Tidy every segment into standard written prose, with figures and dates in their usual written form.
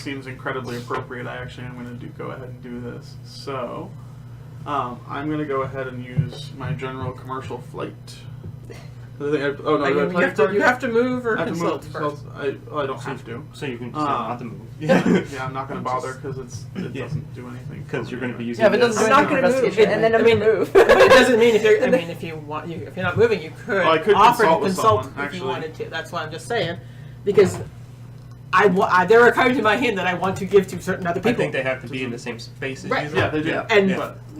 seems incredibly appropriate, I actually am going to go ahead and do this. So, I'm going to go ahead and use my general commercial flight. You have to move or consult first. I don't have to. So you can just not to move. Yeah, I'm not going to bother because it doesn't do anything. Because you're going to be using. Yeah, but it doesn't do I'm anything not for going to move, investigation. and then I'm going to move. But it doesn't mean if you're not moving, you could, I could offer to consult with consult someone, if you actually. wanted to. That's why I'm just saying, because there are cards in my hand that I want to give to certain other I people. think they have to be in the same space as Right. you. Yeah, they do. And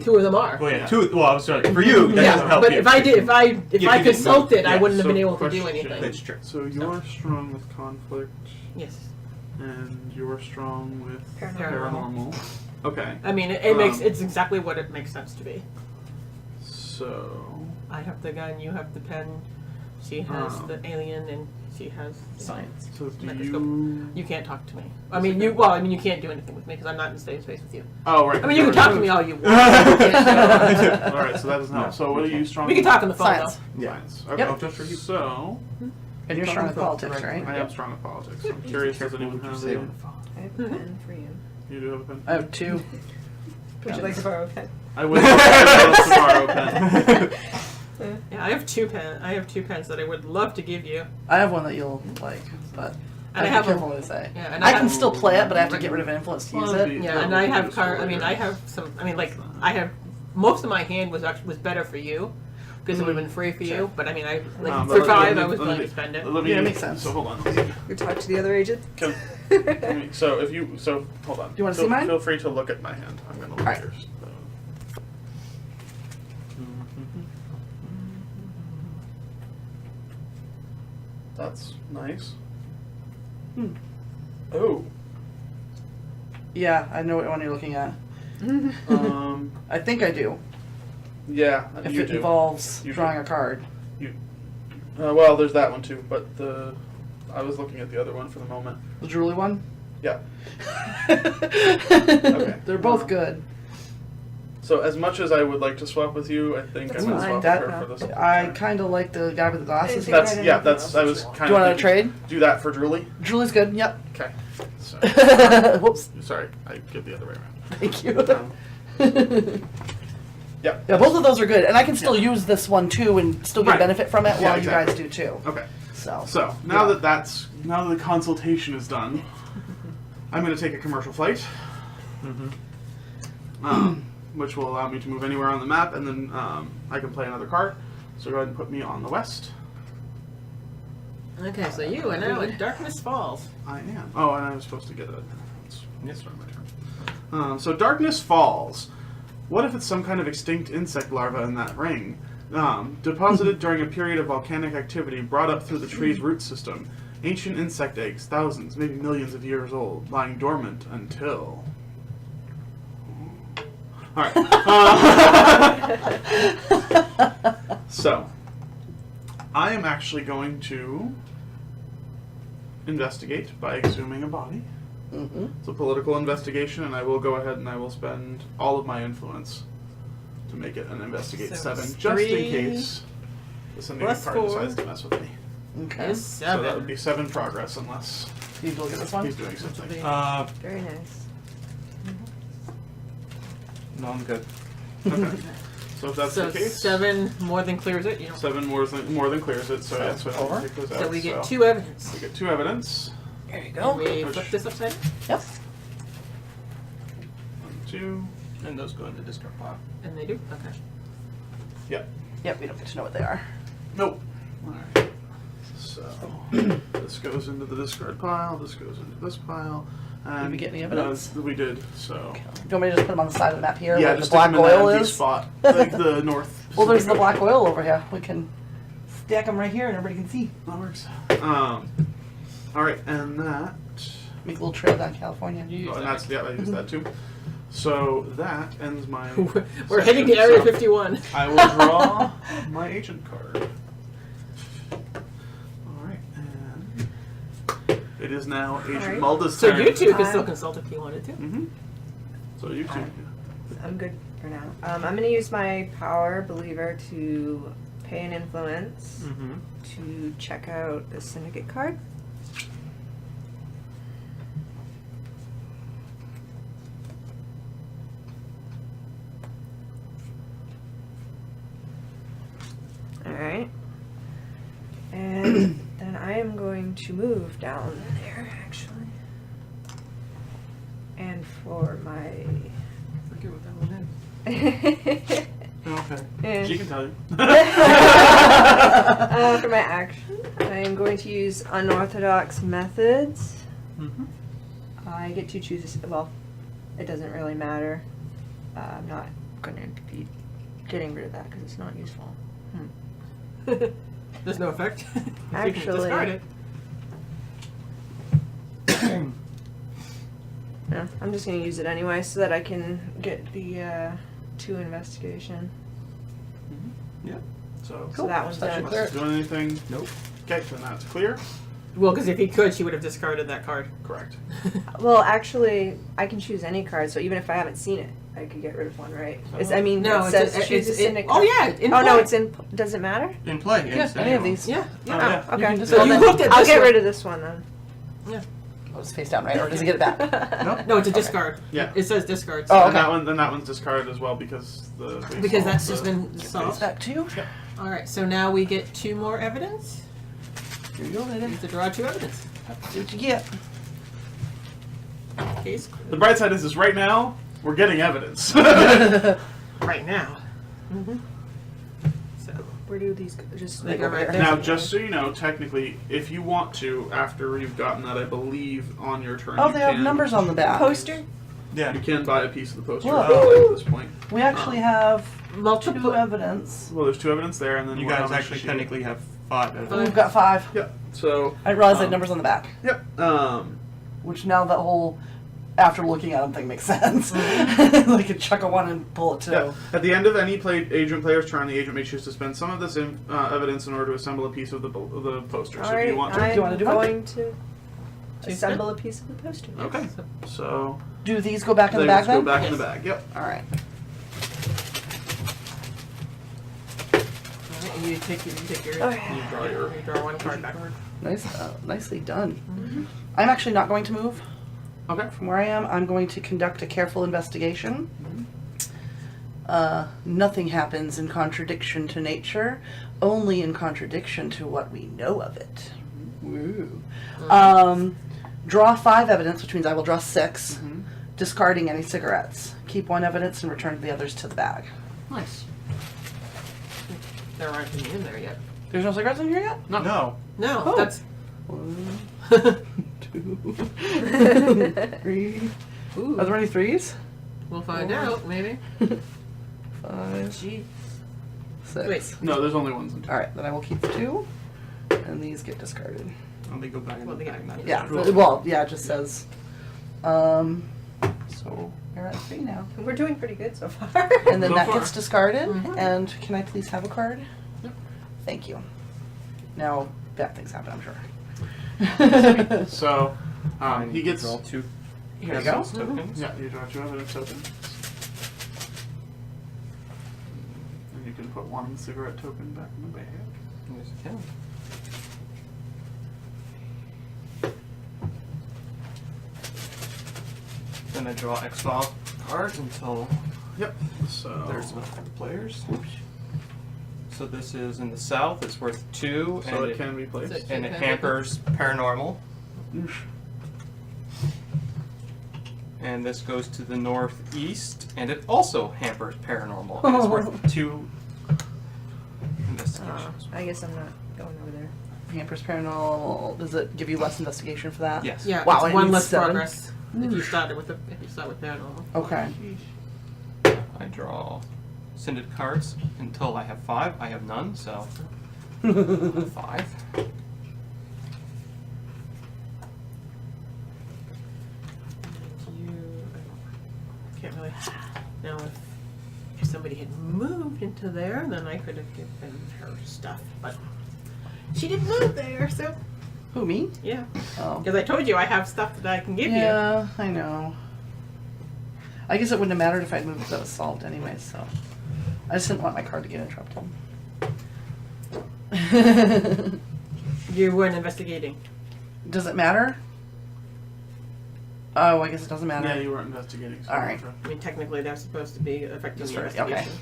two of them are. Well, yeah. Two. Well, I was sorry. For you, that doesn't help but you. if I can just consulted, move. I wouldn't have So been able to do question. anything. That's true. So you're strong with conflict, Yes. and you're strong with Paranormal. paranormal. Okay. I mean, it's exactly what it makes sense to be. So I have the gun, you have the pen, she has the alien, and she has Science. So do microscope. you? You can't talk to me. I mean, you can't do anything with me because I'm not in the same space with you. Oh, right. I mean, you can talk to me all you want. All right, so that doesn't help. So what are you strong? We can talk on the phone Science. Yeah. Science. Okay. Yep. Just for you. So And you're strong with politics, right? I am strong with politics. I'm curious. Does anyone have say a? on the phone. I have a pen for you. You do have a pen. I have 2. Would you like to borrow a pen? I would love to borrow a pen. Yeah, I have two pens that I would love to give you. I have one that you'll like, but And I I have have careful what I say. Yeah, and I I can have- still play it, but I have to get rid of influence to use Well, it. Yeah, and I have I have some. I mean, like I have most of my hand was better for you because it would have been free for you. But I mean, for 5 I was willing to spend it. Let me, Yeah, it makes sense. So hold on. You talk to the other agent? So hold on. Do you want to see mine? Feel free to look at my hand. I'm going to look Alright. yours. That's nice. Oh. Yeah, I know what one you're looking at. I think I do. Yeah, If you it do. involves You drawing do. a card. Well, there's that one too, but I was looking at the other one for the moment. The Drooly one? Yeah. They're both good. So as much as I would like to swap with you, I think That's I'm going to fine. swap with That- her for this. I kind of like the guy with the glasses. That's- here. I was kind Do of. you want to trade? Do that for Drooly? Drooly's good. Yep. Okay. So, Whoops. sorry, I give the other way around. Thank you. Yeah. Yeah, both of those are good, and I can still use this one too, and still get Right. benefit from it Yeah, while exactly. you guys do too. Okay. So Now that the consultation is done, I'm going to take a commercial flight, which will allow me to move anywhere on the map, and then I can play another card. So go ahead and put me on the west. Okay, so you are now at Darkness Falls. I am. Oh, and I was supposed to get a. It's my turn. So Darkness Falls. What if it's some kind of extinct insect larva in that ring? Deposited during a period of volcanic activity brought up through the tree's root system. Ancient insect eggs, thousands, maybe millions of years old, lying dormant until... Alright. So, I am actually going to investigate by exhuming a body. It's a political investigation, and I will go ahead and I will spend all of my influence to make it an investigate So 7, it's just in 3 case the sending plus card 4 decides to mess with me. Okay. is So that 7. would be 7 progress, unless You look at this one. he's doing something. Very nice. No, I'm good. Okay. So if that's So the case, 7 more than clears it. You know. 7 more than clears it. So that's what I'll take those out. So we get 2 evidence. We get 2 evidence. There you Can go. we flip this upside down? Yep. 1, 2. And those go in the discard pile. And they do? Okay. Yep. Yep. We don't get to know what they are. Nope. Alright. So this goes into the discard pile, this goes into this pile. And Did we get any evidence? We did, so. Do you want me to just put them on the side of the map here Yeah, where the just stick black them in that oil empty is? spot, like the north. Well, there's the Pacific black oil over here. We can stack them right here and everybody can see. Ocean. That works. Alright, and that. Make a little trail down California. Oh, and that's, yeah, I used that too. So that ends my. We're heading to section, Area so 51. I will draw my agent card. Alright, and it is now Agent Alright. Mulda's So turn. you two can still consult if you wanted to. Mm-hmm. So you two. I'm good for now. I'm going to use my power believer to pay an influence to check out the syndicate card. to move down there, actually. And for my... I forget what that one Okay. And She can tell you. for my action, I am going to use unorthodox methods. is. Mm-hmm. I get to choose this. Well, it doesn't really matter. I'm not going to be getting rid of that because it's not useful. There's no effect. You can Actually- discard it. Yeah, I'm just going to use it anyway so that I can get the 2 investigation. Yeah. So, So that one's done. unless it's doing anything. Nope. Okay, then that's clear. Well, because if he could, she would have discarded that card. Correct. Well, actually, I can choose any card, so even if I haven't seen it, I could get rid of one, right? I mean, No, it it's says choose a it- cynic oh card. yeah, in Oh, no, play. it's in. Does it matter? In play. Yeah, any of these. Yeah, Oh, yeah. yeah. Oh, okay. can just- So you then looked at I'll this get one. rid of this one then. Oh, it's face down, right? Or does he get it back? No, it's a Okay. discard. Yeah. It says discard. Oh, And okay. that one's discarded as well because Because that's solved just the- been Is solved. that 2? All right, so now we get 2 more evidence. Here you go, We lady. have to draw 2 evidence. See what you get. Case The bright side is right now we're getting evidence. right now. So Where do these go? Just They like go over right there. there. Now, just so you know, technically, if you want to, after you've gotten that, I believe on your turn, Oh, you they have can, numbers on the back. Poster? Yeah. You can buy a piece of the poster Whoa. at this point. We actually have 2 multiple. evidence. Well, there's 2 evidence there, and then You one guys on the actually sheet. technically have 5 Five. evidence. We've got 5. Yep. So. I realized they had um, numbers on the back. Yep. Which now that whole, after looking at them, thing makes sense. I could chuck a 1 and pull a 2. Yeah. At the end of any agent player's turn, the agent may choose to spend some of this evidence in order to assemble a piece of the poster. So, do you want to? I'm Do you wanna do one? going to assemble a piece of the poster. Okay. So. Do these go back in the they bag just go then? back in Yes. the bag. Yep. Alright. And you take your. Okay. You draw 1 card backward. Nicely done. I'm actually not going to move Okay. from where I am. I'm going to conduct a careful investigation. Nothing happens in contradiction to nature, only in contradiction to what we know of it. Woo. Draw 5 evidence, which means I will draw 6, discarding any cigarettes. Keep 1 evidence and return the others to the bag. Nice. There aren't any in there yet. There's no cigarettes in here yet? No. No, Oh. that's. 1, 2, 3. Ooh. Are there any 3s? We'll find out, maybe. 5, Jeez. 6. Wait. No, there's only ones. Alright, then I will keep 2, and these get discarded. Oh, they go back in Well, the they bag. got- not Yeah, discarded. well, yeah, it just says. So, we're at 3 now. We're doing pretty good so far. And then So that far. gets discarded, Mhm. and can I please have a card? Yep. Thank you. Now, bad things happen, I'm sure. So, he gets. Draw 2 Here you go. evidence tokens. Yeah, you draw 2 evidence tokens. And you can put 1 cigarette token back in the bag. Yes, you can. Then I draw X-File cards until Yep. So. there's enough for the players. So this is in the south. It's worth 2, So and it can be placed. So- and it hampers paranormal. And this goes to the northeast, and it also hampers paranormal. And it's worth 2 investigations. I guess I'm not going over there. Hampers Paranormal, does it give you less investigation for that? Yes. Yeah, Wow, it's it 1 needs less 7. progress if you started with paranormal. Okay. I draw scented cards until I have 5. I have none, so 5. Can't really. Now, if somebody had moved into there, then I could have given her stuff. But she didn't move there, so Who, me? yeah. Oh. Because I told you I have stuff that I can give Yeah, I know. I guess it wouldn't have mattered if I'd moved because that was solved anyway, so. I just didn't want my card to get interrupted. you. You weren't investigating. Does it matter? Oh, I guess it doesn't matter. Yeah, you weren't investigating. So All right. I mean, technically, they're supposed to be affecting That's the right, okay. investigation.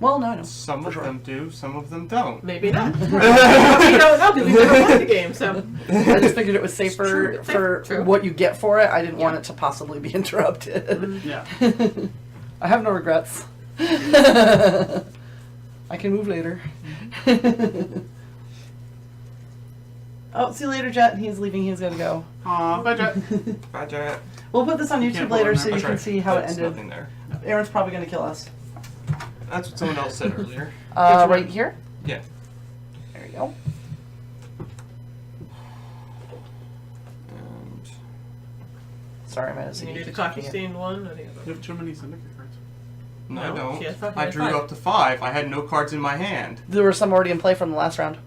Well, no, I know. Some for of sure. them do, some of them don't. Maybe not. We don't know because we've never played the game, so. I just figured it was safer True. for True. what you get for it. I didn't want it to possibly be interrupted. Yeah. I have no regrets. I can move later. Oh, see you later, Jet. He's leaving. He's gonna go. Aw, bye, Jet. Bye, Jet. We'll put this on can't YouTube put it later on so there. you can see how it There's ended. nothing there. Aaron's probably gonna kill us. That's what someone else said earlier. Right here. Yeah. There you go. And Sorry, I'm You do the coffee stained one or the other? You have too many syndicate cards. no, No, I don't. she has five. I drew up to 5. I had no cards in my hand. There were some already in play from the last round.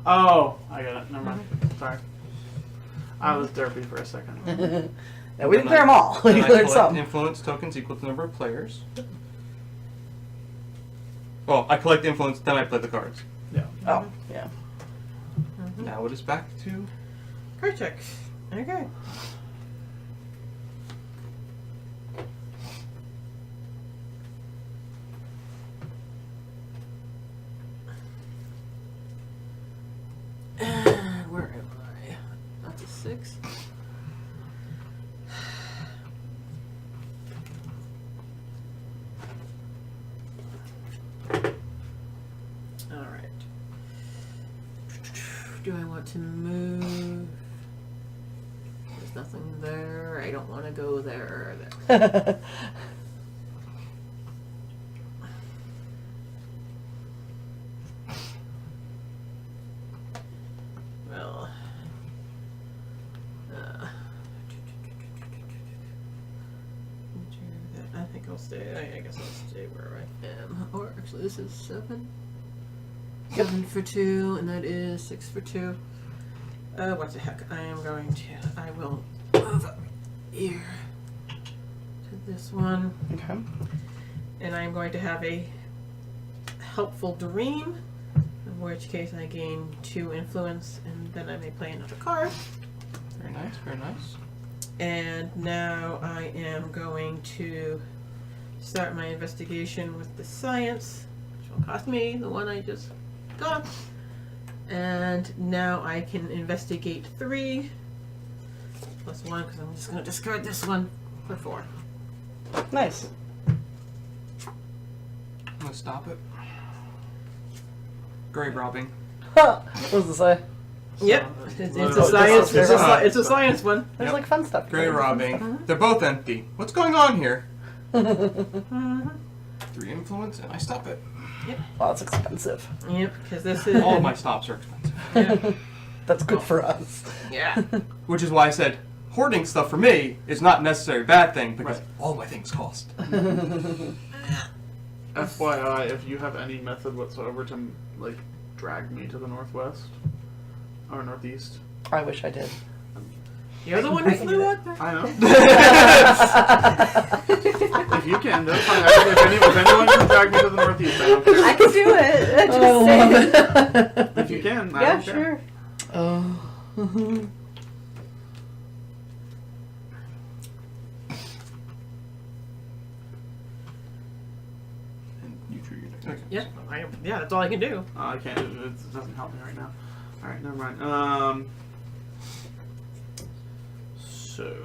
Oh, I got it. Never mind. Sorry. I was derpy for a second. No, we didn't clear them all. Then We I cleared collect some. influence tokens equal to the number of players. Well, I collect influence, then I play the cards. Yeah. Oh, yeah. Now it is back to... Card check. Okay. Where am I? That's a 6. Alright. Do I want to move? There's nothing there. I don't want to go there. Well, I think I'll stay. I guess I'll stay where I am. Or actually, this is 7. 7 for 2, and that is 6 for 2. What the heck? I will move up here to this one. Okay. And I'm going to have a helpful dream, in which case I gain 2 influence, and then I may play another card. Very nice, very nice. And now I am going to start my investigation with the science, which will cost me the one I just got. And now I can investigate 3 plus 1, because I'm just going to discard this one for 4. Nice. I'm gonna stop it. Grave robbing. What does it say? Yep, it's it's a literally science. just It's a science one. There's Yep. like fun stuff. Grave robbing. They're both empty. What's going on here? 3 influence, and I stop it. Well, it's expensive. Yep, because this is All of my stops are expensive. yeah. That's good for us. Yeah. Which is why I said hoarding stuff for me is not necessarily a bad thing because Right. all my things cost. FYI, if you have any method whatsoever to like drag me to the northwest or northeast, I wish I did. You're the one who flew out there. I know. If you can, that's fine. If anyone can drag me to the northeast, I don't care. I can do it. Just I saying. love it. If you can, I Yeah, don't care. sure. Oh. And you drew your next. Okay. Yeah, yeah, that's all I can do. I can't. It doesn't help me right now. All right, never mind. So,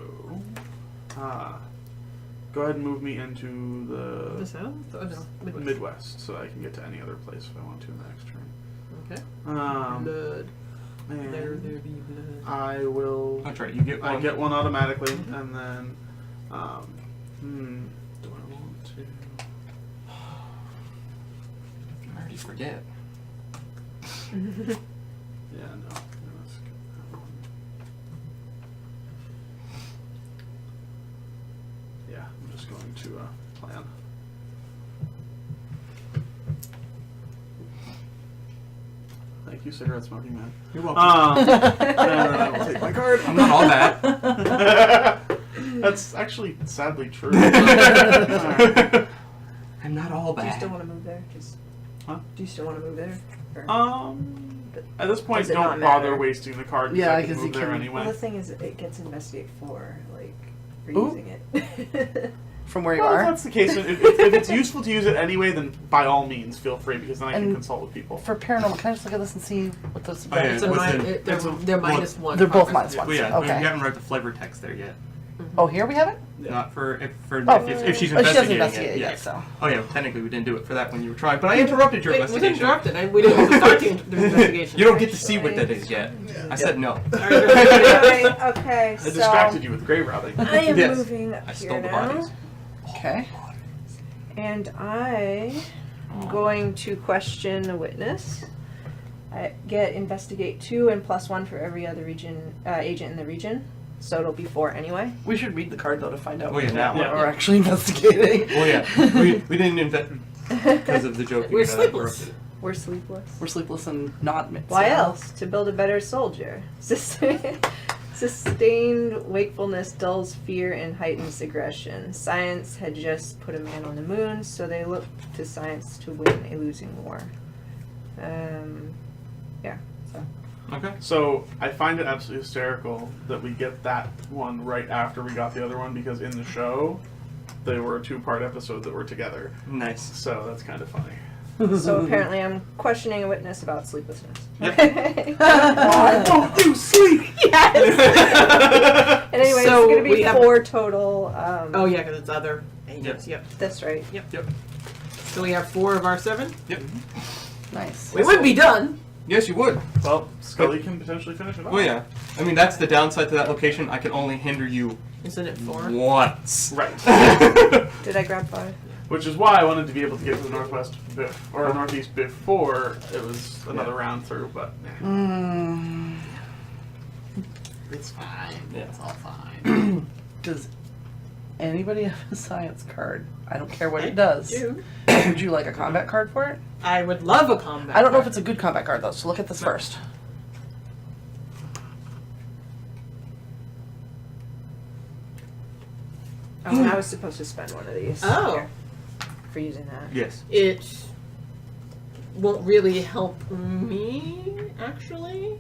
go ahead and move me into The the south? Oh, no. Midwest. Midwest, so I can get to any other place if I want to in the next turn. Okay. And There be blood. I will. That's right, you get one. I get one automatically, Mhm. and then, do I want to? I already forget. Yeah, no. Let's skip that one. Yeah, I'm just going to plan. Thank you, cigarette smoking man. You're welcome. And I will take my card. I'm not all that. That's actually sadly true. Alright. I'm not all Do you bad. still want to move there? Just. Huh? Do you still want to move there? Or- At this point, Does it don't not bother matter? wasting the card. Yeah, I can 'cause you move there can- anyway. Well, the thing is, it gets investigate 4, like, for Ooh. using it. from where you Well, if are. that's the case, if it's useful to use it anyway, then by all means, feel free, because then I can And consult with people. For paranormal, can I just look at this and see what those? Oh, yeah. It's a What's mi- the- it- they're, it's a- they're minus one. They're both progress. minus one. Well, yeah, Okay. we haven't read the flavor text there yet. Oh, here we have it. Not for if Oh. if she's Oh, she hasn't investigating investigated it. yet, Yeah. so. Oh yeah, technically we didn't do it for that when you were trying, but I interrupted your Wait, was investigation. interrupted. We didn't even start the investigation. You don't get to see what that is yet. I said no. Anyway, okay, I so distracted you with grave robbing. I am Yes. moving up I here stole the now, bodies. Okay. and I am going to question the witness. I get investigate 2 and +1 for every other region agent in the region, so it'll be 4 anyway. We should read the card though to find out Oh, yeah, now. what we're actually investigating. Well, yeah, we didn't invent because of the joke. We're sleepless. We're sleepless. We're sleepless and not. Why else? To build a better soldier. Sustained wakefulness dulls fear and heightens aggression. Science had just put a man on the moon, so they looked to science to win a losing war. Yeah, so. Okay. So I find it absolutely hysterical that we get that one right after we got the other one, because in the show, they were a 2-part episode that were together. Nice. So that's kind of funny. So apparently I'm questioning a witness about sleeplessness. Why don't you sleep? Yes! And anyway, So it's going to we be have- 4 total. Oh yeah, because it's other agents. Yep. That's right. Yep. So we have 4 of our 7. Yep. Nice. We would be done. Yes, you would. Well, Scully can potentially finish it off. Well, yeah. I mean, that's the downside to that location. I can only hinder you Isn't it 4? once. Right. Did I grab 5? Which is why I wanted to be able to get to the northwest or northeast before it was another round through, but it's fine. Yeah. It's all fine. Does anybody have a science card? I don't care what it does. Do. Would you like a combat card for it? I would love a combat. I don't know if card. it's a good combat card though, so look at this first. Oh, I was supposed to spend one of these. Oh. Here, for using that. Yes. It won't really help me, actually,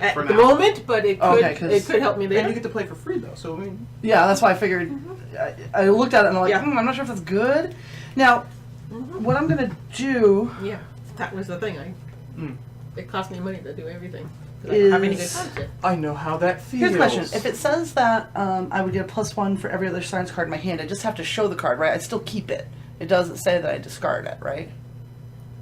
at For the now. moment. But it could. Okay, 'cause- It could help me And later. you get to play for free though, so I mean. Yeah, that's why I figured. I looked at it and I'm like, Yeah. I'm not sure if that's good. Now, what I'm gonna do Yeah, that was the thing. Mm. It cost me money to do everything. 'Cause I don't have any good Is- cards yet. I know how that feels. Here's the question: if it says that I would get a +1 for every other science card in my hand, I just have to show the card, right? I still keep it. It doesn't say that I discard it, right?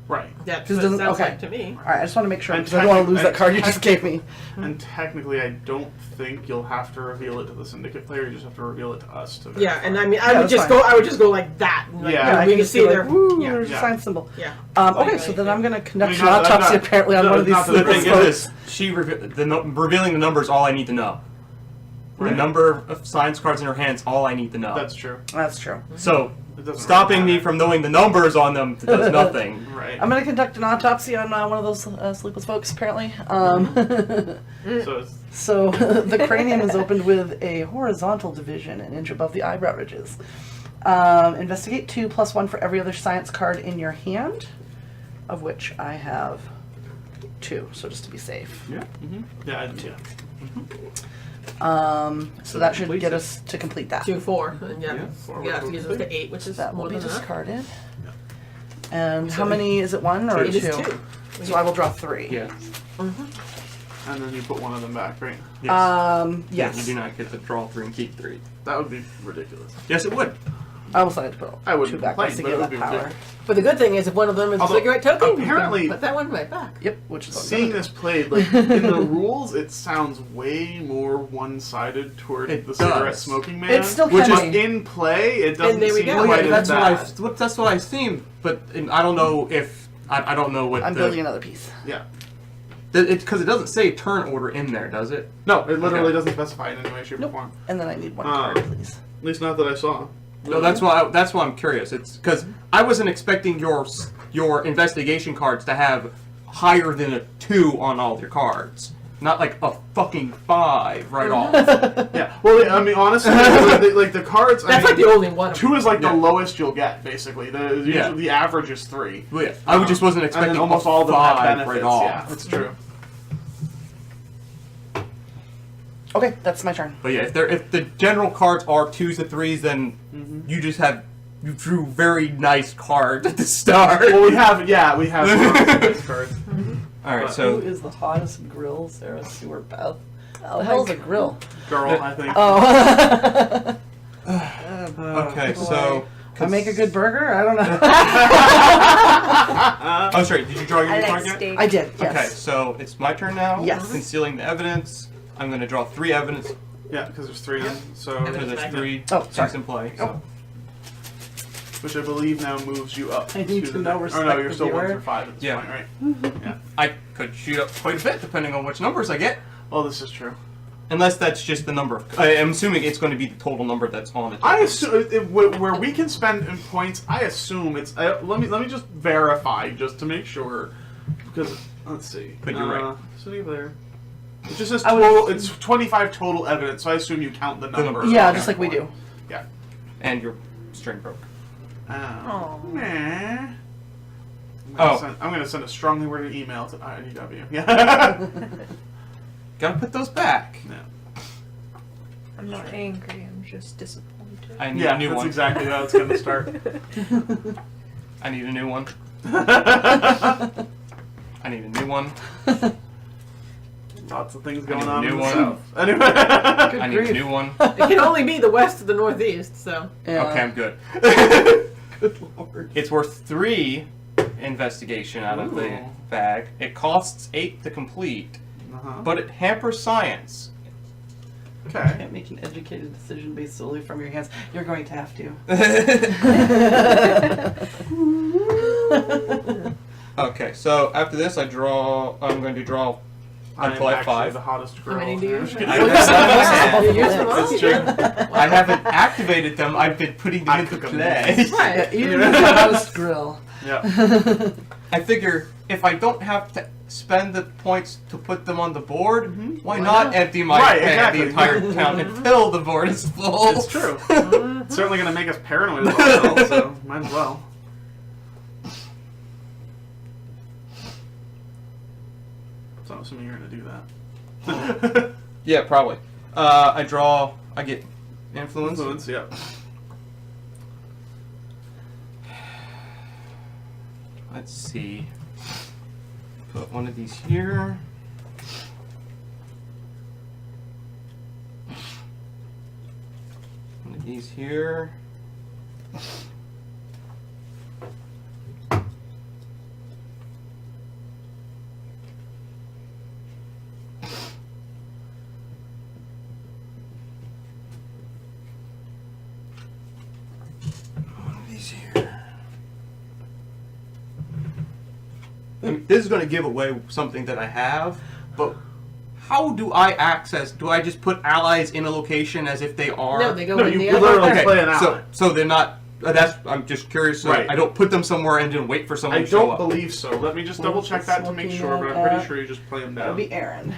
Right. That's 'Cause it what it doesn't- sounds okay. like to me. All right, I just want to make sure And because I don't want to lose that technic- card you just gave me. And technically, I don't think you'll have to reveal it to the syndicate player. You just have to reveal it to us. To Yeah, verify. and I mean, Yeah, I would that's just fine. go. I would just go like that. And, like, Yeah, we can just see be their. like, woo, Yeah, there's a Yeah. science symbol. yeah. Okay, Like, so then I'm gonna conduct I an mean, not- autopsy not- apparently on no, one of these not The that- thing folks. is, she revealing the numbers. All I need to know. The number of science cards in her hands. All I need to know. That's true. That's true. So It doesn't stopping really me matter. from knowing the numbers on them does nothing. Right. I'm gonna conduct an autopsy on one of those sleepless folks apparently. So it's, So the cranium is opened with a horizontal division an inch above the eyebrow ridges. Investigate 2 +1 for every other science card in your hand, of which I have 2. So just to be safe. Yeah. yeah, yeah. So that should get us to complete that. 2, 4, and yeah, Yeah, yeah, to get us to 8, which is That will more be than enough. discarded. And how many is it? 1 or It 2? is 2. So I will draw 3. Yeah. And then you put one of them back, right? Yes. Yes. You do not get to draw 3 and keep 3. That would be ridiculous. Yes, it would. I almost had to put I wouldn't 2 back complain, just to but give it that would be power. ridiculous. But the good thing is, if one of them is Although, a cigarette token, you can apparently- put that one right back. Yep, which is what I'm Seeing gonna this played, like in the rules, it sounds way more one-sided toward It the cigarette does. smoking man. It still which can is be. in play. It doesn't there we seem go. quite Yeah, as that's bad. what I've seen, but I don't know if I don't know what I'm the, building another piece. Yeah. because it doesn't say turn order in there, does it? No, it literally Okay. doesn't specify in any way, shape, Nope. or form. And then I need 1 Ah. card, please. At least not that I saw. No, that's why I'm curious. It's because I wasn't expecting your investigation cards to have higher than a 2 on all your cards, not like a fucking 5 right off. Yeah. Well, I mean, honestly, like the cards. That's I like mean, the only one. 2 is like Yeah. the lowest you'll get, basically. Usually Yeah. the average is 3. Well, yeah, I just wasn't And expecting then almost a all of them have 5 benefits. right off. Yeah, that's true. Okay, that's my turn. But yeah, if the general cards are 2s and 3s, then you drew very nice cards at the start. Well, we have nice cards. All right, Who so is the hottest grill, Sarah Stewart Beth? Oh, the hell's a grill? Girl, I think. Oh. okay, so I make a good burger? I don't know. oh, sorry. Did you draw your I card like yet? steak. I did, yes. Okay, so it's my turn now. Yes. Concealing the evidence. I'm going to draw 3 evidence Yeah, because there's 3 in, so because there's 3 Oh, sorry. things in play. So. which I believe now moves you up. I need to the know next- respect Oh no, you're the still 1 viewer. through 5 at this Yeah. point, right? Yeah. I could shoot up quite a bit depending on which numbers I get. Oh, this is true. Unless that's just the number of. I'm assuming it's going to be the total number that's on it. I assume where we can spend in points. I assume it's. Let me just verify just to make sure, because let's see. But you're right. City there. It just says I would- total. It's 25 total evidence, so I assume you count the number. numbers. Yeah, Okay. just like we do. Yeah. And your string broke. Oh. Aw. Meh. Oh. I'm gonna send a strongly worded email to IDW. Yeah. Gotta put those back. Yeah. I'm not angry. I'm just disappointed. I need Yeah, a new that's one. exactly how it's gonna start. I need a new one. I need a new one. Lots of things I going need a on new in the one. south. Anyway. I need grief. a new one. It can only be the west to the northeast, so. Yeah. Okay, I'm good. Good lord. It's worth 3 investigation out of the Ooh. bag. It costs 8 to complete, Uh-huh. but it hampers science. Okay. Can't make an educated decision based solely from your hands. You're going to have to. Okay, so after this, I'm going to draw. I'm Until at actually 5. the hottest girl. many do you I'm just have? kidding. You use them all? It's true. I haven't activated them. I've been putting them I into cook 'em. play. Right. You're the hottest grill. Yeah. I figure if I don't have to spend the points to put them on the board, why Why not not? empty my Right, pan exactly. the entire town until the board is full? It's true. It's certainly going to make us paranoid as well, so might as well. So I'm assuming you're going to do that. Yeah, probably. I get influence. Influence, yeah. Let's see. Put one of these here. One of these here. One of these here. I mean, this is going to give away something that I have, but how do I access? Do I just put allies in a location as if they are? No, they go No, in you the literally other. play an ally. so they're not. I'm just curious. So Right. I don't put them somewhere and then wait for someone I to show don't up. believe so. Let me just double check that to make sure, but I'm pretty sure you just play them That would down. be Aaron.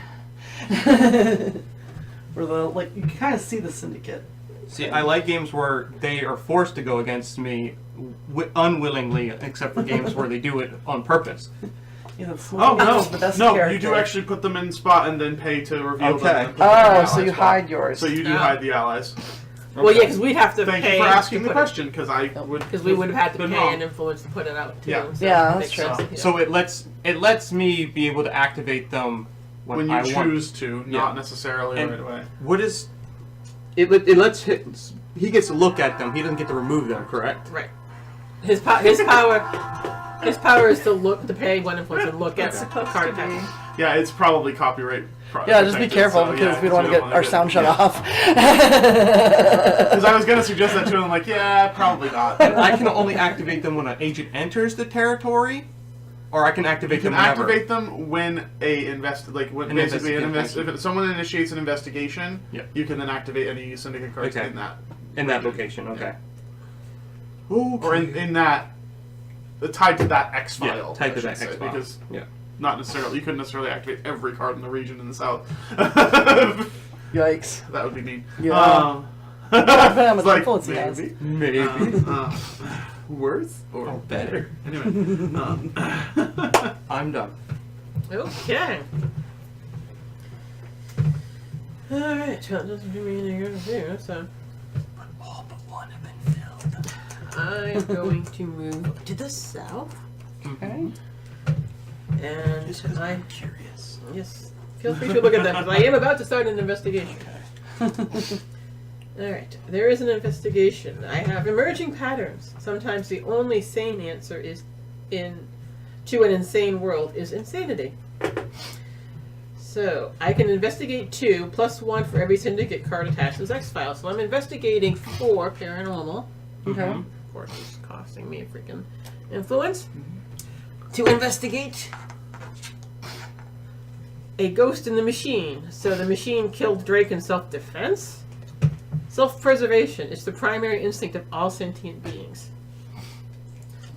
Where you can kind of see the syndicate. See, I like games where they are forced to go against me unwillingly, except for games where they do it on purpose. Yeah, that's Oh, the best no, character. you do actually put them in spot and then pay to reveal Okay. them. and put them in the Oh, ally so you spot. hide yours. So you do Oh. hide the allies. Well, yeah, because we'd have to Thank pay. you for asking to the put question, because I would. Because we would have had to been pay wrong. an influence to put it out too. Yeah. So Yeah, it that's makes true. sense, yeah. So it lets me be able to activate them When you I want. choose to, Yeah. not necessarily And- right away. What is it? It lets he gets to look at them. He doesn't get to remove them. Correct. Right. His power is to pay one influence and look at It's the supposed card to be. pack. Yeah, it's probably copyright. Yeah, just be protected, careful so, because yeah, we don't want to so get our sound shut yeah. off. Because I was going to suggest that to him, I'm like, yeah, probably not. I can only activate them when an agent enters the territory, or I can You activate can them whenever. activate them when when An basically investigation. if someone initiates an investigation, Yeah. you can then activate any syndicate cards Okay. in that, in that location. Okay. or in that tied to that X file. Yeah, tied to I should that say, X file. because Yeah. not necessarily you couldn't necessarily activate every card in the region in the south. Yikes. That would be mean. Yeah. Depending on it's what influence he has. Maybe. Worse or Or better. Anyway, I'm done. Okay. Alright, well, it doesn't do me any good to do, so But all but one have been filled. I'm going to move to the south. Okay. And I'm curious. yes, feel free to look at them because I am about to start an investigation. Alright, there is an investigation. I have emerging patterns. Sometimes the only sane answer is to an insane world is insanity. So I can investigate 2 plus 1 for every syndicate card attached to this X-File. So I'm investigating 4 paranormal. Okay. Of course, it's costing me a freaking influence. To investigate a ghost in the machine. So the machine killed Drake in self-defense. Self-preservation is the primary instinct of all sentient beings.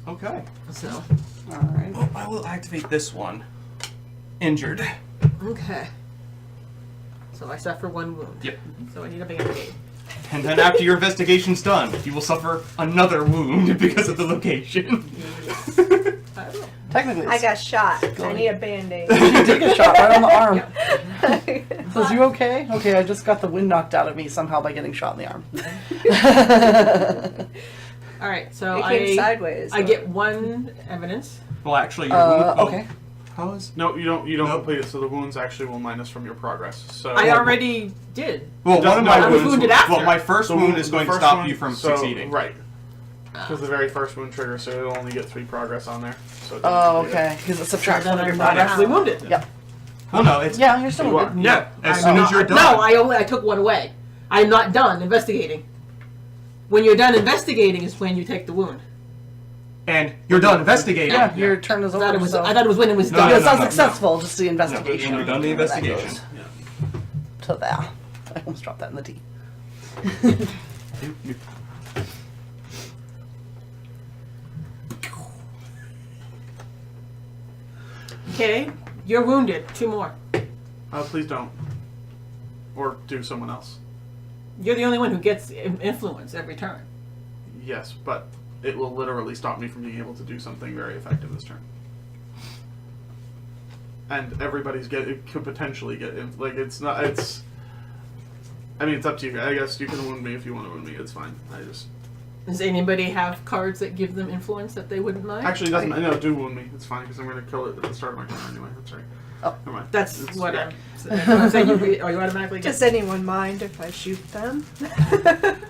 Okay. So, Alright. Well, I will activate this one. Injured. okay. So I suffer 1 wound. Yep. So I need a band-aid. And then after your investigation's done, you will suffer another wound because of the location. I don't know. Technically, I it's got shot. I need a band-aid. you take a shot right on the arm. Yep. Says, you okay? Okay, I just got the wind knocked out of me somehow by getting shot in the arm. Alright, so It came sideways. I get 1 evidence. Well, actually, your wound. Okay. How is? No, you don't Nope. complete it, so the wounds actually will minus from your progress. So I already did. Well, one of my I was wounds. wounded after. Well, my first So wound is the going to first stop one- you from so- succeeding. Right. Because the very first wound triggers, so it'll only get 3 progress on there. So it doesn't Oh, complete it. okay. Because it subtracts Then one of your I'm not progress. actually wounded. Yep. Well, no, it's Yeah, you're still You are. wounded. no. As I'm soon as not- you're done. No, I took 1 away. I'm not done investigating. When you're done investigating is when you take the wound. And you're done investigating. Yeah, your turn is I over. thought it was. so. I thought it was when it was No, done. no, it's no, not no, successful, just the No, investigation. when you're done the That goes investigation. To there. I almost dropped that in the tea. Okay, you're wounded. 2 more. Please don't. Or do someone else. You're the only one who gets influence every turn. Yes, but it will literally stop me from being able to do something very effective this turn. And it could potentially get in. Like, it's not. It's. I mean, it's up to you. I guess you can wound me if you want to wound me. It's fine. I just. Does anybody have cards that give them influence that they wouldn't mind? Actually, it doesn't. No, do wound me. It's fine because I'm going to kill it at the start of my turn anyway. That's right. Oh. Never mind. That's It's- what yeah. I'm saying. You automatically get. Does anyone mind if I shoot them?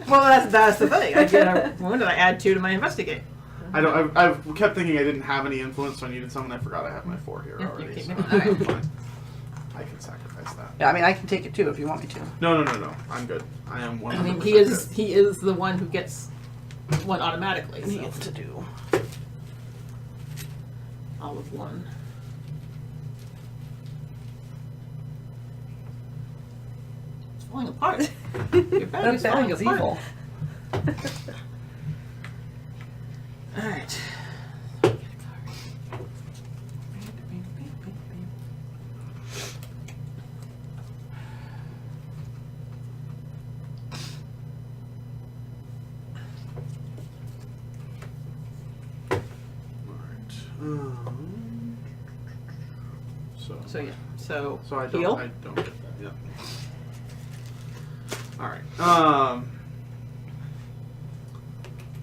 Well, that's the thing. I get a wound and I add 2 to my investigate. I don't. I've kept thinking I didn't have any influence, so I needed something. I forgot I have my 4 here Yeah, you already. keep So it. All right. fine. I can sacrifice that. Yeah, I mean, I can take it too if you want me to. No. I'm good. I am 100% I mean, good. he is the one who gets 1 automatically. He So. gets to do. All of 1. It's falling apart. Your bag That is falling bag is apart. evil. Alright. So yeah. So I don't. heal. I don't get that. Yeah. All right.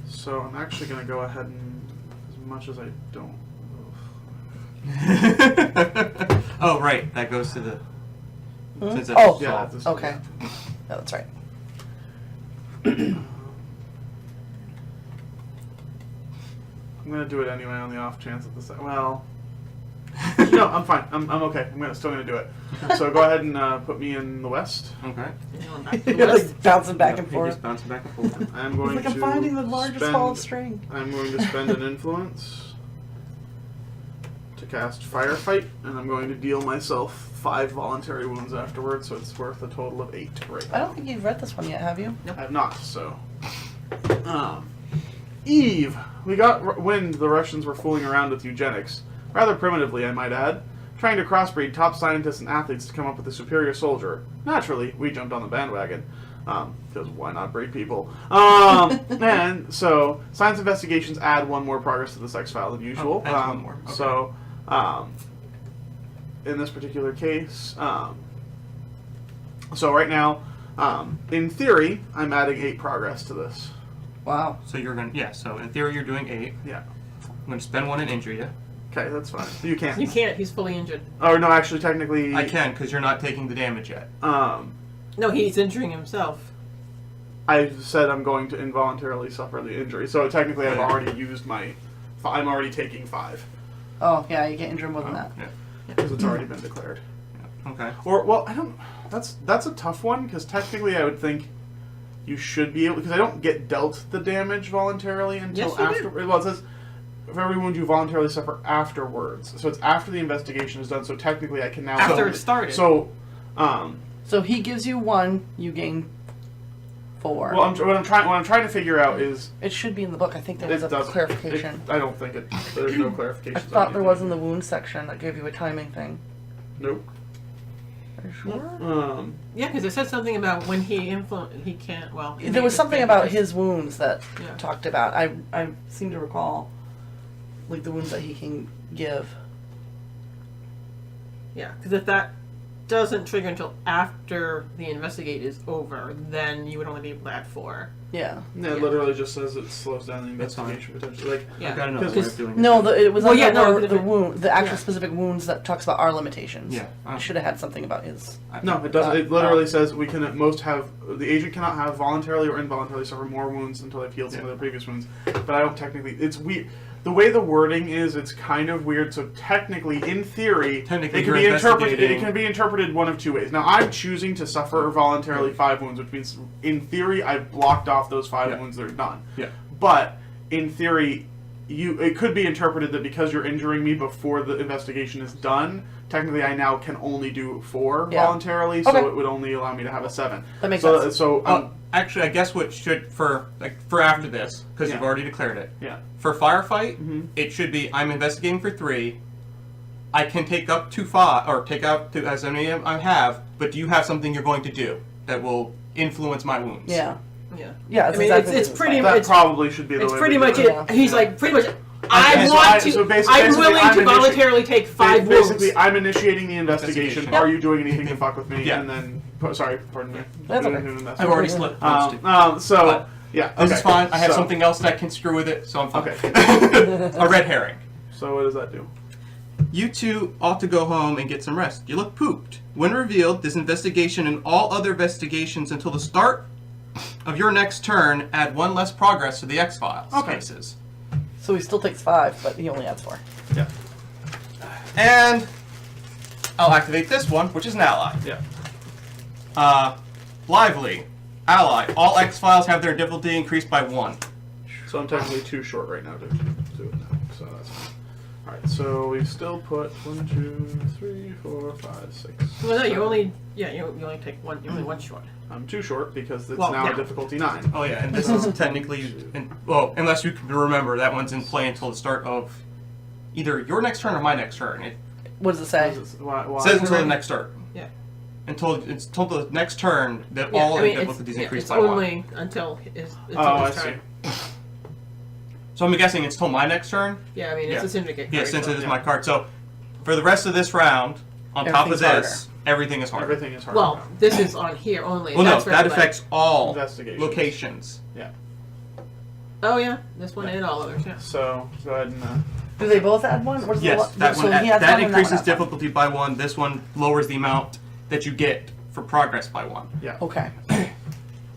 So I'm actually gonna go ahead and, as much as I don't. Oh, right. That goes to the. Hmm? Since it's Oh, Yeah. solved. This, okay. No, that's right. I'm gonna do it anyway on the off chance that this. Well. No, I'm fine. I'm okay. Still gonna do it. So go ahead and put me in the west. Okay. Going back to the You're west. like bouncing back Yep, and he forth. just bouncing back and forth. I'm He's going like, to I'm finding the largest spend, ball of string. I'm going to spend an influence to cast Firefight, and I'm going to deal myself 5 voluntary wounds afterwards, so it's worth a total of 8 right I now. don't think you've read this one yet, have you? I have not, so. Eve. We got wind the Russians were fooling around with eugenics. Rather primitively, I might add. Trying to crossbreed top scientists and athletes to come up with a superior soldier. Naturally, we jumped on the bandwagon. Because why not breed people? And so, science investigations add 1 more progress to this X-File than usual. Oh, adds 1 more. Okay. So, in this particular case, So right now, in theory, I'm adding 8 progress to this. Wow. So you're gonna, yeah. So in theory, you're doing 8. Yeah. I'm gonna spend 1 and injure you. Okay, that's fine. You can't. You can't. He's fully injured. Oh no, actually, technically, I can because you're not taking the damage yet. No, he's injuring himself. I said I'm going to involuntarily suffer the injury. So technically, I've already used my. I'm already taking 5 Oh, yeah, you get injured more than that. Yeah. because it's already been declared. Okay. Or well, I don't. That's a tough one because technically, I would think you should be able because I don't get dealt the damage voluntarily until Yes, you after. do. Well, it says for every wound you voluntarily suffer afterwards. So it's after the investigation is done. So technically, I can now. After it started. So, So he gives you 1, you gain 4. well, what I'm trying to figure out is It should be in the book. I think there was it a doesn't. clarification. I don't think it. There's no clarification. I thought there was in the wound section that gave you a timing thing. Nope. Are you sure? Yeah, because it said something about when he he can't. Well, he There was may something expand about because- his wounds that Yeah. talked about. I seem to recall, like the wounds that he can give. Yeah, because if that doesn't trigger until after the investigate is over, then you would only be able to add 4. Yeah. Yeah, it Yeah. literally just says it slows down the That's fine. investigation potentially. Like, Yeah. I've got another way Because- of doing it. No, it was Well, under yeah, no, the the- wound, the actual yeah. specific wounds that talks about our limitations. Yeah. I should have had something about his. no, it doesn't. It literally says we can at most have the agent cannot have voluntarily or involuntarily suffer more wounds until they've healed some of their previous wounds. But I don't technically. It's weird. The way the wording is, it's kind of weird. So technically, in theory, Technically, it can you're be interpreted. It investigating- can be interpreted one of 2 ways. Now, I'm choosing to suffer voluntarily 5 wounds, which means, in theory, I've blocked off those 5 Yeah. wounds that are done. Yeah. But in theory, it could be interpreted that because you're injuring me before the investigation is done, technically I now can only do 4 Yeah. voluntarily, so Okay. it would only allow me to have a 7. That makes so, sense. So, Actually, I guess what should for after this because you've Yeah. already declared it. yeah. For firefight, Mhm. it should be I'm investigating for 3. I can take up to 5 or take out to as many I have, but do you have something you're going to do that will influence my wounds? Yeah. Yeah. Yeah. I That's mean, exactly it's what pretty That much. probably should be the It's way pretty we do much it. it. He's Yeah. like pretty much. Okay, I so want to. so basically, I'm willing I'm to voluntarily take 5 Basically, wounds. I'm initiating the investigation. Investigation. Are you doing anything to fuck with me? Yeah. And then, sorry, pardon me. That's okay. I've already slipped once. So, But yeah. This okay. is fine. I have So- something else that can screw with it, so I'm fine. Okay. A red herring. So what does that do? You two ought to go home and get some rest. You look pooped. When revealed, this investigation and all other investigations until the start of your next turn add 1 less progress to the X-Files Okay. cases. So he still takes 5, but he only adds 4. Yeah. And I'll activate this one, which is an ally. Yeah. Lively. Ally. All X-Files have their difficulty increased by 1. So I'm technically too short right now to do it now. So that's fine. Alright, so we still put 1, 2, 3, 4, 5, 6. Well, no, you 7. only. Yeah, you only take one. You only 1 short. I'm too short because it's Well, now yeah. a difficulty 9. Oh yeah, and this is technically, well, unless you can remember, that one's in play until the start of either your next turn or my next turn. It What does it say? Why says until the next turn. Yeah. Until the next turn that Yeah, all I of mean, the it's, difficulties yeah, increase it's by 1. only until it's Oh, I his see. turn. So I'm guessing it's till my next turn. Yeah, I mean, Yeah. it's a syndicate. Yeah, card, since so- it is my card. So for the rest of this round, on top of Everything's this, everything is harder. Everything is hard. Well, this is on here only. Well, no, That's for that everybody. affects all Investigations. locations. Oh yeah, this one and all others. Yeah. So go ahead and. Do they both add 1? Or does Yes, the, that so one he adds that 1 and increases one adds 1? difficulty by 1. This one lowers the amount that you get for progress by 1. Yeah. Okay.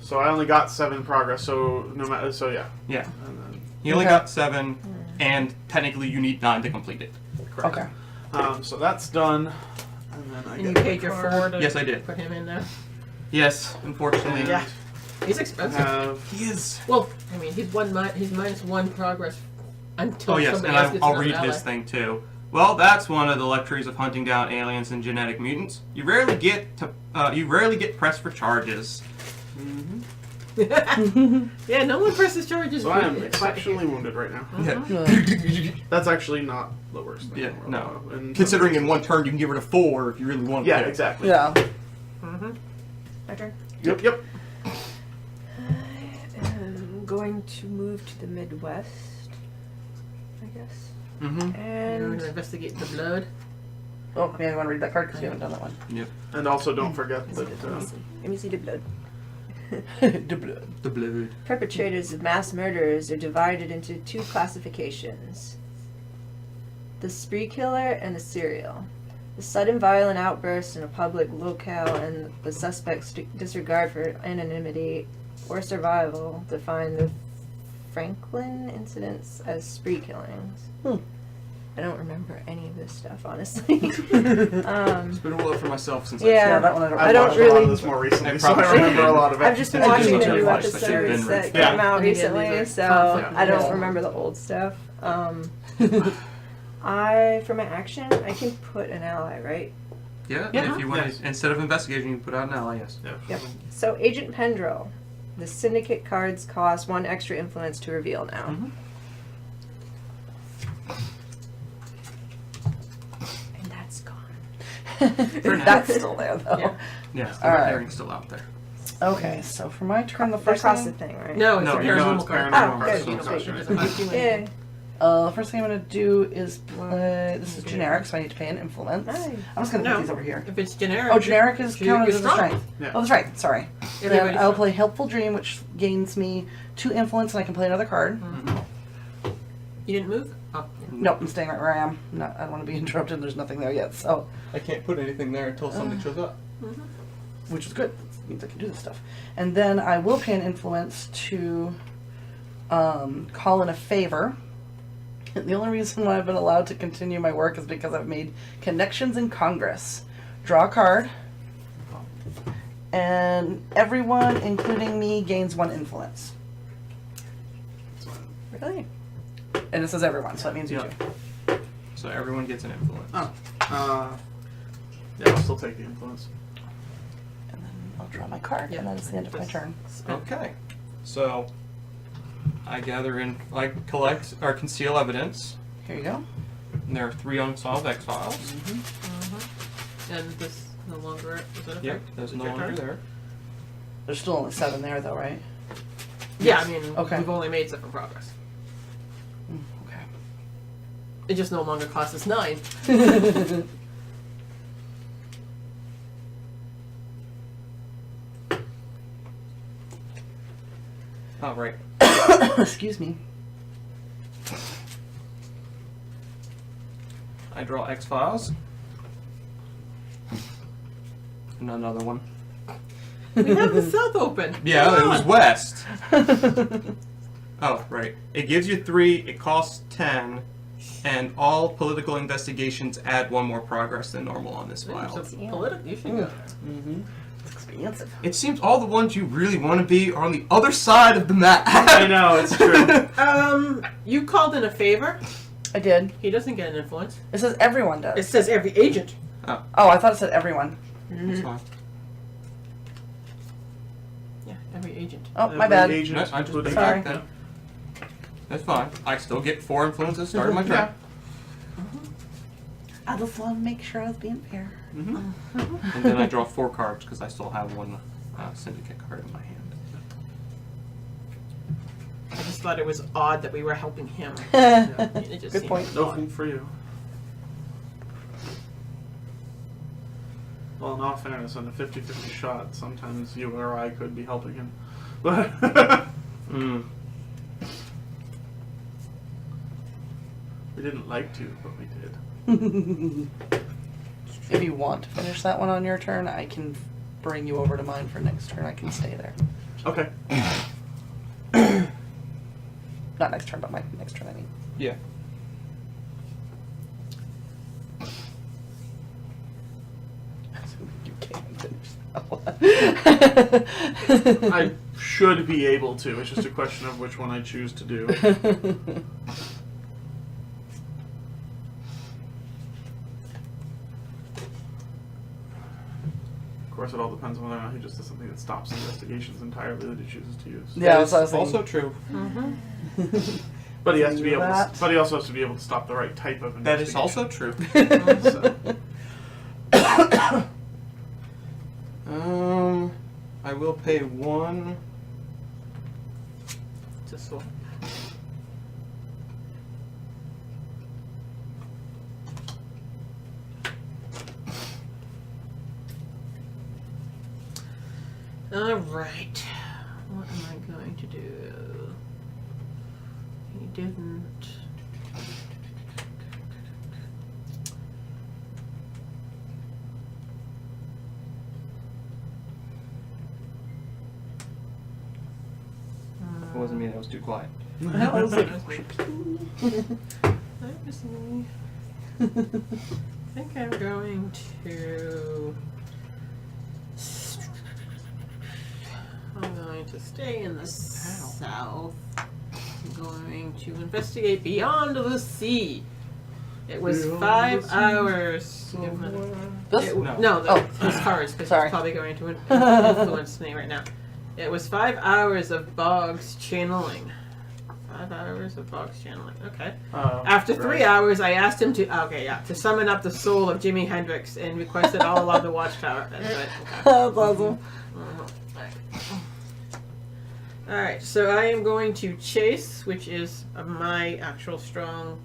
So I only got 7 progress. So no matter. So yeah. Yeah, And then, you only Okay. got 7, and technically you need 9 to complete it. correct. Okay. So that's done. And then I And you get paid your 4 to Yes, I did. put him in there. Yes, unfortunately. Yeah. He's expensive. have He is. Well, I mean, he's minus 1 progress until Oh yes, somebody and else gets I'll another read ally. his thing too. Well, that's one of the luxuries of hunting down aliens and genetic mutants. You rarely get pressed for charges. Yeah, no one presses charges. So I am but- exceptionally wounded right now. Yeah. That's actually not the worst thing. Yeah, in the no. world. And Considering in one turn you can get rid of 4 if you really want Yeah, to. exactly. Yeah. My turn. Yep. I'm going to move to the Midwest, I guess. Mm-hmm. You're going to And investigate the blood. Oh, yeah, you want to read that card because you haven't done that one. Yep. And also don't forget that. Let me see the blood. The blood. The blood. Perpetrators of mass murders are divided into two classifications: the spree killer and the serial. The sudden violent outburst in a public locale and the suspect's disregard for anonymity or survival define the Franklin incidents as spree killings. I don't remember any of this stuff, honestly. It's been a while for myself since Yeah. That one I don't I don't watched a lot really- of this more recently, I so I probably remember a lot of it. I've just been It's a watching the good new watch, but you've episodes been that read- came Yeah. out And again, recently, these are so conflict I don't ones. remember the old stuff. For my action, I can put an ally, right? Yeah, Yeah. if you want Yes. to, instead of investigating, you put out an ally, yes. Yeah. Yep. So Agent Pendrell, the syndicate cards cost 1 extra influence to reveal now. Mhm. And that's gone. now. That's still there, though. Yeah. Yes, the All red right. herring's still out there. Okay, so for my turn, the That first costs a thing, thing, right? No, it's No, a you know paranormal it's card. paranormal Oh, cards, good. so it's Wait, not it showing doesn't anything. cost you anything. Yeah. the first thing I'm going to do is play. This is generic, so I need to pay an influence. Nice. I'm just going to No. put these over here. If it's generic. Oh, generic is you counted get as a strong. strength. Yeah. Oh, that's right. Sorry. Then Everybody's I'll strong. play Helpful Dream, which gains me 2 influence, and I can play another card. You didn't move? Oh. Nope, I'm staying right where I am. I don't want to be interrupted. There's nothing there yet, so I can't put anything there until something shows up. which is good. It means I can do this stuff. And then I will pay an influence to call in a favor. The only reason why I've been allowed to continue my work is because I've made connections in Congress. Draw a card, and everyone, including me, gains 1 influence. Really? And it says everyone, so that means you Yeah. too. So everyone gets an influence. Oh. Yeah, I'll still take the influence. And then I'll draw my card, and that is the end of my Just turn. spin. Okay. So I collect or conceal evidence. Here you go. And there are 3 unsolved X files. And this no longer is that a Yep, fact? there's Is no your longer turn? there. There's still only 7 there, though, right? Yeah, I mean, Okay. we've only made 7 progress. Okay. It just no longer costs us 9. Oh, right. Excuse me. I draw X files. And another one. We have the south open. Yeah, it was Come on. west. Oh, right. It gives you 3, it costs 10, and all political investigations add 1 more progress than normal on this file. So political, you should go. Mm-hmm. It's expansive. It seems all the ones you really want to be are on the other side of the map. I know, it's true. You called in a favor. I did. He doesn't get an influence. It says everyone does. It says every agent. Oh, I thought it said everyone. That's fine. Yeah, every agent. Oh, my Every bad. agent, No, I just including- put it back Sorry. then. That's fine. I still get 4 influences starting my turn. Yeah. I just want to make sure I was being fair. And then I draw 4 cards because I still have 1 syndicate card in my hand. I just thought it was odd that we were helping him. It just Good seemed point. No odd. food for you. Well, in all fairness, on a 50-50 shot, sometimes you or I could be helping him. But we didn't like to, but we did. If you want to finish that one on your turn, I can bring you over to mine for next turn. I can stay there. Okay. Not next turn, but my next turn, I mean. Yeah. You can't finish that one. I should be able to. It's just a question of which one I choose to do. Of course, it all depends on whether or not he just does something that stops investigations entirely that he chooses to use. Yeah, That is that's what I was also true. But he has to be able. That. But he also has to be able to stop the right type of That is investigation. also true. So, I will pay 1. Just so. Alright. What am I going to do? He didn't. It wasn't me, that was too quiet. That was like, That was me. I think I'm going to. I'm going to stay in the south. I'm going to investigate beyond the sea. It was 5 hours. this? No, his cards, because Sorry. it's probably going to influence me right now. It was 5 hours of Boggs channeling. 5 hours of Boggs channeling. Okay. After 3 hours, I asked him to summon up the soul of Jimi Hendrix and requested all along the watchtower. That's right. Okay. That's awesome. Alright, so I am going to chase, which is my actual strong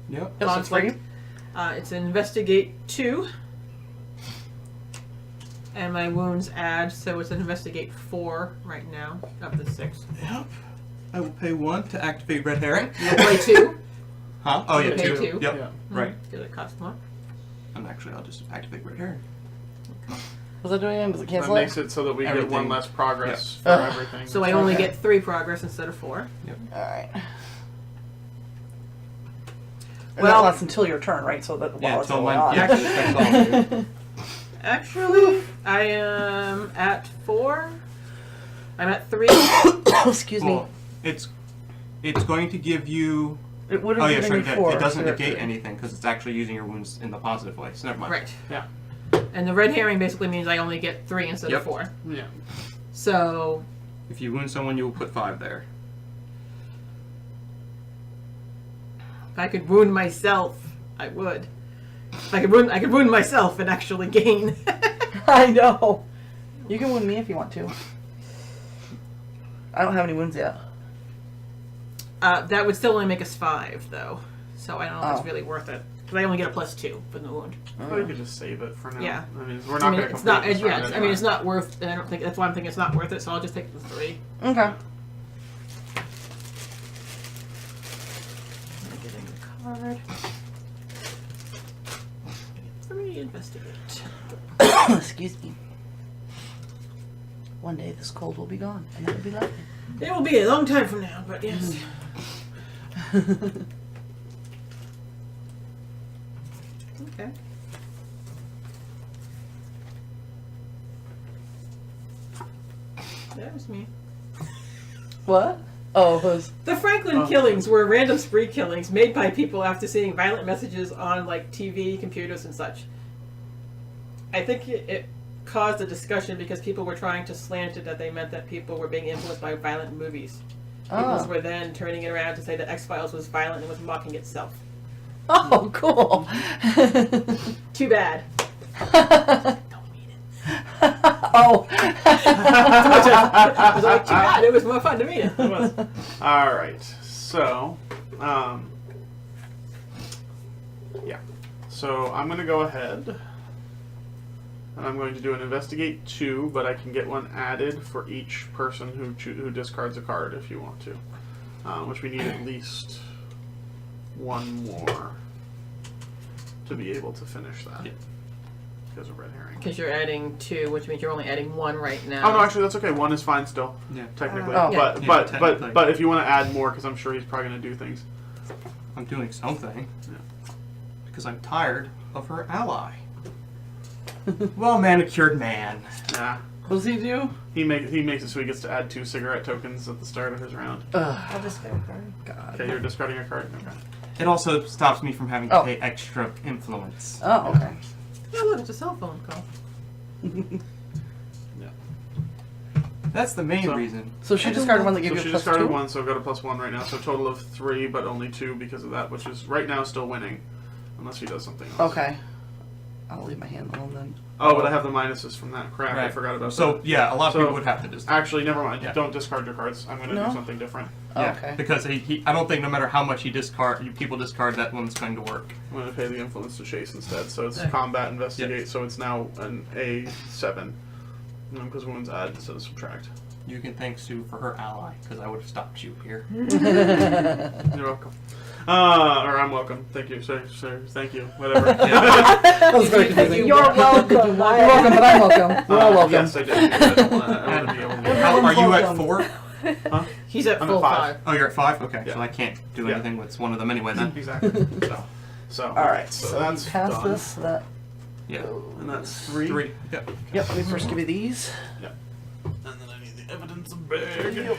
Yep. Yes, it's free. conflict. It's investigate 2. And my wounds add, so it's an investigate 4 right now of the 6. Yep. I will pay 1 to activate red herring. You'll play 2. Huh? Oh, yeah, Okay, 2. two. Yep. Yeah. Right. Because it costs more. And actually, I'll just activate red herring. Was that doing it? Does it That cancel makes it? it so that we get Everything. one less progress Yeah. for everything. So I only Okay. get 3 progress instead of 4. Alright. Well- Well, that lasts until your turn, right? So that Yeah, while it's until going mine. on. Yeah, that's all. Actually, I am at 4. I'm at 3. Excuse me. Well, it's going to give you. It would have Oh yeah, given sure. me 4. It doesn't so you're at negate 3. anything because it's actually using your wounds in the positive way. So never mind. Right. Yeah. And the red herring basically means I only get 3 instead Yep. of 4. Yeah. So, If you wound someone, you will put 5 there. if I could wound myself, I would. If I could wound myself and actually gain. I know. You can wound me if you want to. I don't have any wounds yet. That would still only make us 5, though. So I don't know if Oh. it's really worth it. Because I only get a +2 for the wound. Well, you could just save it for now. Yeah. I mean, we're not going to it's not. complete this round I mean, anyway. it's not worth. And I don't think that's why I'm thinking it's not worth it. So I'll just take the 3. Okay. I'm getting the card. 3 investigate. Excuse me. One day this cold will be gone, and that will be lovely. It will be a long time from now, but yes. Okay. That was me. What? Oh, it was. The Franklin killings were random spree killings made by people after seeing violent messages on like TV, computers, and such. I think it caused a discussion because people were trying to slant it that they meant that people were being influenced by violent movies. People Oh. were then turning it around to say that X-Files was violent and was mocking itself. Oh, cool. Too bad. Don't mean it. Oh. I was like, too bad. It was more fun to meet it. It was. All right. So, yeah. So I'm going to go ahead, and I'm going to do an investigate 2, but I can get one added for each person who discards a card if you want to, which we need at least 1 more to be able to finish that. Yeah. Because of red herring. Because you're adding 2, which means you're only adding 1 right now. Oh no, actually that's okay. 1 is fine still, Yeah. technically. Oh. But Yeah, but technically. but if you want to add more, because I'm sure he's probably going to do things. I'm doing something. Yeah. Because I'm tired of her ally. Well, manicured man. Nah. What does he do? He makes it so he gets to add 2 cigarette tokens at the start of his round. I'll discard a card. God. Okay, you're discarding a card. Okay. It also stops me from having to Oh. pay extra influence. Oh, okay. Oh, look, it's a cell phone call. That's the main So- reason. So she discarded one that gave So you she a plus discarded 2? 1, so go to +1 right now. So total of 3, but only 2 because of that, which is right now still winning, unless he does something else. Okay. I'll leave my hand alone then. Oh, but I have the minuses from that crap. I Right. forgot about So that. yeah, a lot of So- people would have to just Actually, never mind. Yeah. Don't discard your cards. I'm going to No? do something different. Oh, yeah, okay. because I don't think no matter how much people discard, that one's going to work. I'm going to pay the influence to chase instead. So it's Okay. combat investigate. So it's now an A7. Because wounds add instead of subtract. You can thank Sue for her ally, because I would have stopped you here. You're welcome. Or I'm welcome. Thank you. Sorry. Thank you. Whatever. That was very confusing. You're welcome. You're welcome, but I'm welcome. We're all welcome. Yes, I did. I don't want to be able to. How, are you at welcome. 4? Huh? He's at I'm full at 5. Oh, you're at 5? Okay, Yeah. so I can't do Yeah. anything with one of them anyway then. Exactly. So. All right, so that's you pass done. this. That. Yeah. And that's 3. 3. Yep. Yep. Let me first give you these. Yep. And then I need the evidence of bag.